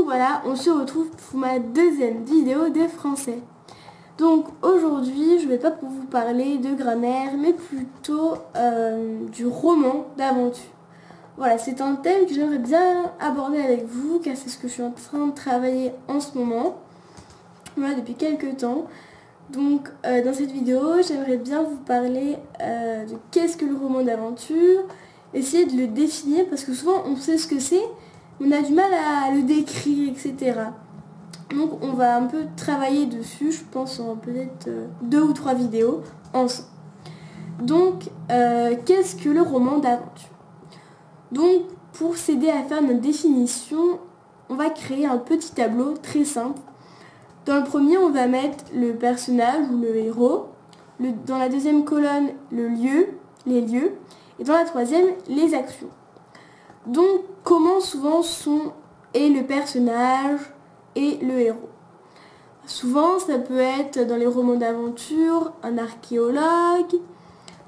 voilà, on se retrouve pour ma deuxième vidéo de français. Donc aujourd'hui, je ne vais pas pour vous parler de grammaire, mais plutôt du roman d'aventure. Voilà, c'est un thème que j'aimerais bien aborder avec vous, car c'est ce que je suis en train de travailler en ce moment, voilà, depuis quelques temps. Donc dans cette vidéo, j'aimerais bien vous parler de qu'est-ce que le roman d'aventure, essayer de le définir, parce que souvent on sait ce que c'est, on a du mal à le décrire, etc. Donc on va un peu travailler dessus, je pense en peut-être 2 ou 3 vidéos ensemble. Donc qu'est-ce que le roman d'aventure? Donc pour s'aider à faire notre définition, on va créer un petit tableau très simple. Dans le premier, on va mettre le personnage ou le héros. Dans la deuxième colonne, le lieu, les lieux. Et dans la troisième, les actions. Donc comment souvent est le personnage et le héros. Souvent, ça peut être dans les romans d'aventure, un archéologue,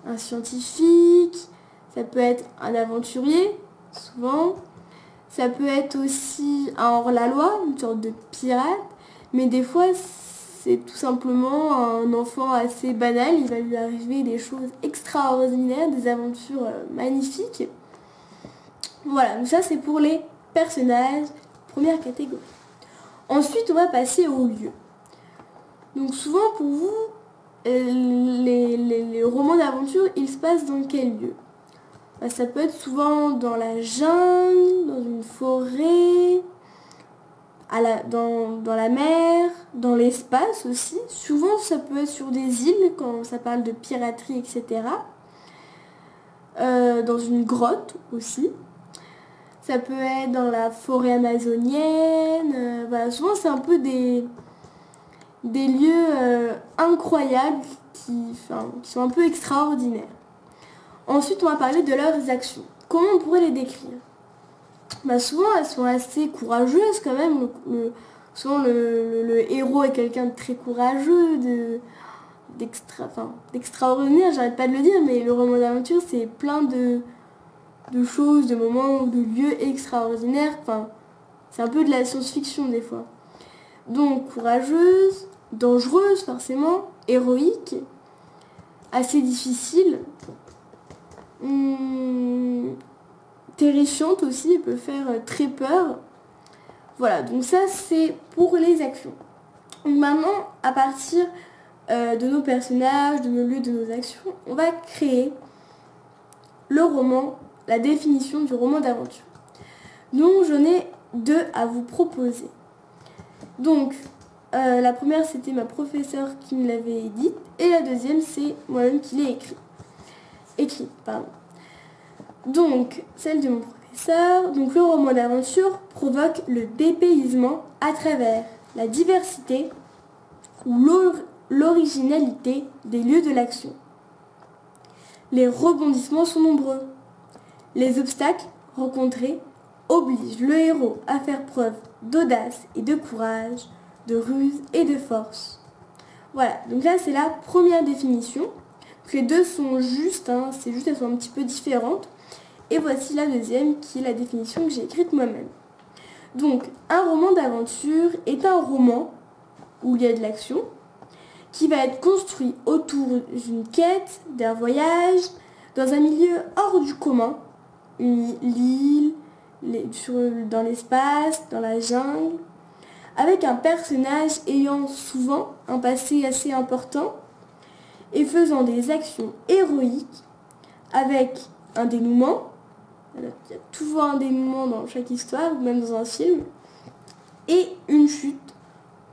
un scientifique, ça peut être un aventurier, souvent. Ça peut être aussi un hors-la-loi, une sorte de pirate, mais des fois, c'est tout simplement un enfant assez banal, il va lui arriver des choses extraordinaires, des aventures magnifiques. Voilà, donc ça c'est pour les personnages, première catégorie. Ensuite, on va passer au lieu. Donc souvent pour vous, les romans d'aventure, ils se passent dans quel lieu? Ça peut être souvent dans la jungle, dans une forêt, dans la mer, dans l'espace aussi. Souvent, ça peut être sur des îles, quand ça parle de piraterie, etc. Dans une grotte aussi. Ça peut être dans la forêt amazonienne. Voilà, souvent, c'est un peu des lieux incroyables qui sont un peu extraordinaires. Ensuite, on va parler de leurs actions. Comment on pourrait les décrire? Souvent, elles sont assez courageuses quand même. Souvent, le héros est quelqu'un de très courageux, d'extraordinaire, j'arrête pas de le dire, mais le roman d'aventure, c'est plein de choses, de moments, de lieux extraordinaires. C'est un peu de la science-fiction des fois. Donc, courageuse, dangereuse forcément, héroïque, assez difficile, terrifiante aussi, elle peut faire très peur. Voilà, donc ça c'est pour les actions. Donc maintenant, à partir de nos personnages, de nos lieux, de nos actions, on va créer le roman, la définition du roman d'aventure. Donc j'en ai 2 à vous proposer. Donc la première c'était ma professeure qui me l'avait dite, et la deuxième c'est moi-même qui l'ai écrite. Donc celle de mon professeur, donc le roman d'aventure provoque le dépaysement à travers la diversité ou l'originalité des lieux de l'action. Les rebondissements sont nombreux. Les obstacles rencontrés obligent le héros à faire preuve d'audace et de courage, de ruse et de force. Voilà, donc là c'est la première définition. Donc les deux sont justes, c'est juste elles sont un petit peu différentes. Et voici la deuxième qui est la définition que j'ai écrite moi-même. Donc un roman d'aventure est un roman où il y a de l'action qui va être construit autour d'une quête, d'un voyage, dans un milieu hors du commun, l'île, dans l'espace, dans la jungle, avec un personnage ayant souvent un passé assez important et faisant des actions héroïques avec un dénouement. Il y a toujours un dénouement dans chaque histoire, ou même dans un film, et une chute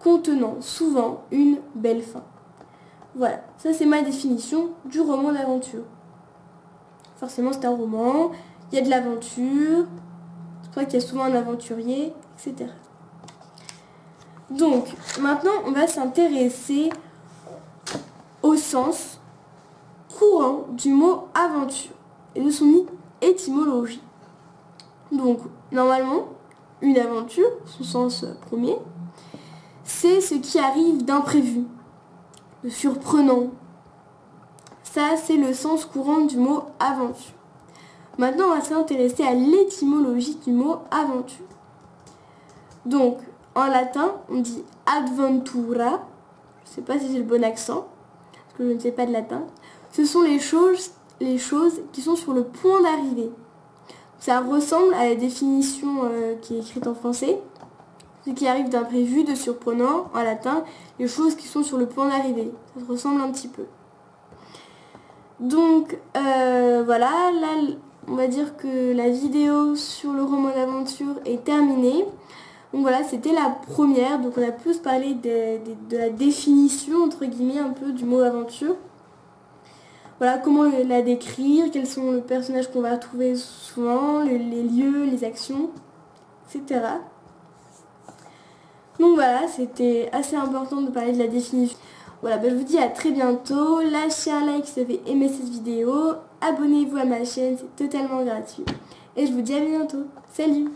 contenant souvent une belle fin. Voilà, ça c'est ma définition du roman d'aventure. Forcément c'est un roman, il y a de l'aventure, c'est pour ça qu'il y a souvent un aventurier, etc. Donc maintenant on va s'intéresser au sens courant du mot aventure et de son étymologie. Donc normalement une aventure, son sens premier, c'est ce qui arrive d'imprévu, de surprenant. Ça, c'est le sens courant du mot aventure. Maintenant, on va s'intéresser à l'étymologie du mot aventure. Donc, en latin, on dit adventura. Je ne sais pas si c'est le bon accent, parce que je ne sais pas de latin. Ce sont les choses qui sont sur le point d'arriver. Ça ressemble à la définition qui est écrite en français. Ce qui arrive d'imprévu, de surprenant, en latin, les choses qui sont sur le point d'arriver. Ça se ressemble un petit peu. Donc voilà, là on va dire que la vidéo sur le roman d'aventure est terminée. Donc voilà, c'était la première, donc on a plus parlé de la définition entre guillemets un peu du mot aventure. Voilà, comment la décrire, quels sont les personnages qu'on va retrouver souvent, les lieux, les actions, etc. Donc voilà, c'était assez important de parler de la définition. Voilà, je vous dis à très bientôt. Lâchez un like si vous avez aimé cette vidéo. Abonnez-vous à ma chaîne, c'est totalement gratuit. Et je vous dis à bientôt. Salut!